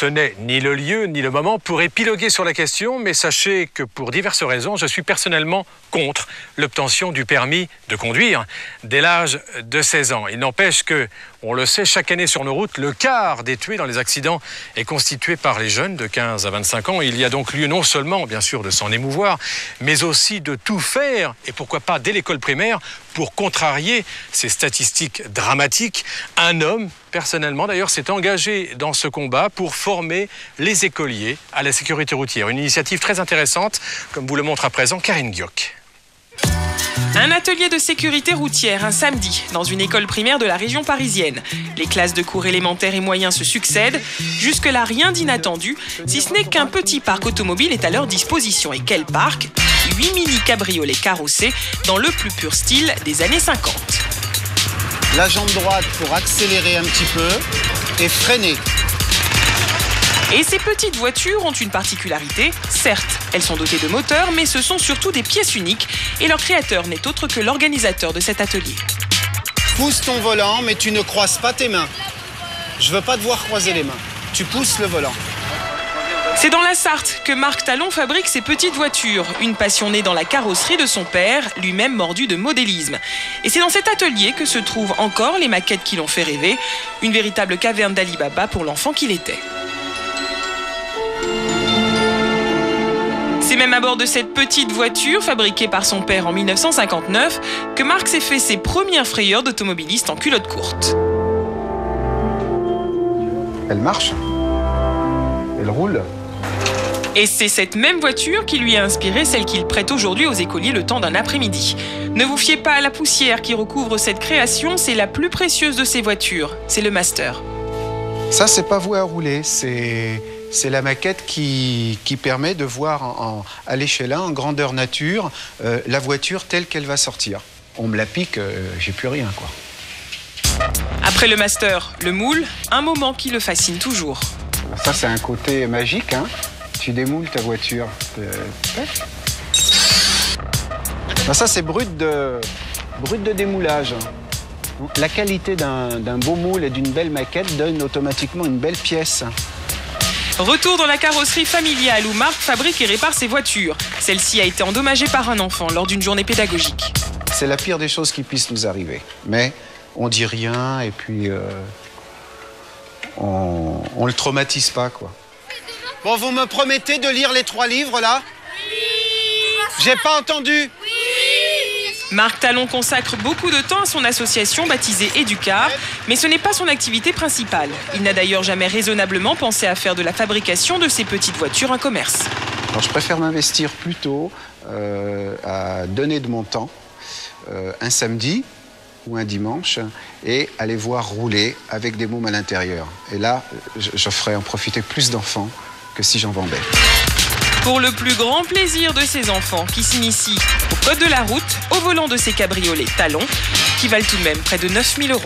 ce n'est ni le lieu ni le moment pour épiloguer sur la question, mais sachez que pour diverses raisons, je suis personnellement contre l'obtention du permis de conduire dès l'âge de 16 ans. Il n'empêche que, on le sait, chaque année sur nos routes, le quart des tués dans les accidents est constitué par les jeunes de 15 à 25 ans. Il y a donc lieu non seulement, bien sûr, de s'en émouvoir, mais aussi de tout faire, et pourquoi pas dès l'école primaire, pour contrarier ces statistiques dramatiques. Un homme, personnellement d'ailleurs, s'est engagé dans ce combat pour former les écoliers à la sécurité routière. Une initiative très intéressante, comme vous le montre à présent Karine Gioc. Un atelier de sécurité routière un samedi dans une école primaire de la région parisienne. Les classes de cours élémentaires et moyens se succèdent. Jusque-là, rien d'inattendu, si ce n'est qu'un petit parc automobile est à leur disposition. Et quel parc ? 8 mini-cabriolets carrossés dans le plus pur style des années 50. La jambe droite pour accélérer un petit peu et freiner. Et ces petites voitures ont une particularité. Certes, elles sont dotées de moteurs, mais ce sont surtout des pièces uniques. Et leur créateur n'est autre que l'organisateur de cet atelier. Pousse ton volant, mais tu ne croises pas tes mains. Je veux pas te voir croiser les mains. Tu pousses le volant. C'est dans la Sarthe que Marc Talon fabrique ses petites voitures. Une passion née dans la carrosserie de son père, lui-même mordu de modélisme. Et c'est dans cet atelier que se trouvent encore les maquettes qui l'ont fait rêver. Une véritable caverne d'Ali Baba pour l'enfant qu'il était. C'est même à bord de cette petite voiture, fabriquée par son père en 1959, que Marc s'est fait ses premières frayeurs d'automobiliste en culotte courte. Elle marche. Elle roule. Et c'est cette même voiture qui lui a inspiré celle qu'il prête aujourd'hui aux écoliers le temps d'un après-midi. Ne vous fiez pas à la poussière qui recouvre cette création, c'est la plus précieuse de ces voitures, c'est le Master. Ça, c'est pas voué à rouler, c'est la maquette qui permet de voir à l'échelle 1, en grandeur nature, la voiture telle qu'elle va sortir. On me la pique, j'ai plus rien, quoi. Après le Master, le moule, un moment qui le fascine toujours. Ça, c'est un côté magique, hein. Tu démoules ta voiture. Ça, c'est brut de démoulage. La qualité d'un beau moule et d'une belle maquette donne automatiquement une belle pièce. Retour dans la carrosserie familiale où Marc fabrique et répare ses voitures. Celle-ci a été endommagée par un enfant lors d'une journée pédagogique. C'est la pire des choses qui puissent nous arriver. Mais on dit rien et puis on le traumatise pas, quoi. Bon, vous me promettez de lire les 3 livres, là ? Oui. J'ai pas entendu. Oui. Marc Talon consacre beaucoup de temps à son association baptisée Educar, mais ce n'est pas son activité principale. Il n'a d'ailleurs jamais raisonnablement pensé à faire de la fabrication de ces petites voitures un commerce. Alors, je préfère m'investir plutôt à donner de mon temps un samedi ou un dimanche et aller voir rouler avec des mômes à l'intérieur. Et là, je ferai en profiter plus d'enfants que si j'en vendais. Pour le plus grand plaisir de ces enfants qui s'initient au code de la route, au volant de ces cabriolets Talon, qui valent tout de même près de 9 000 €.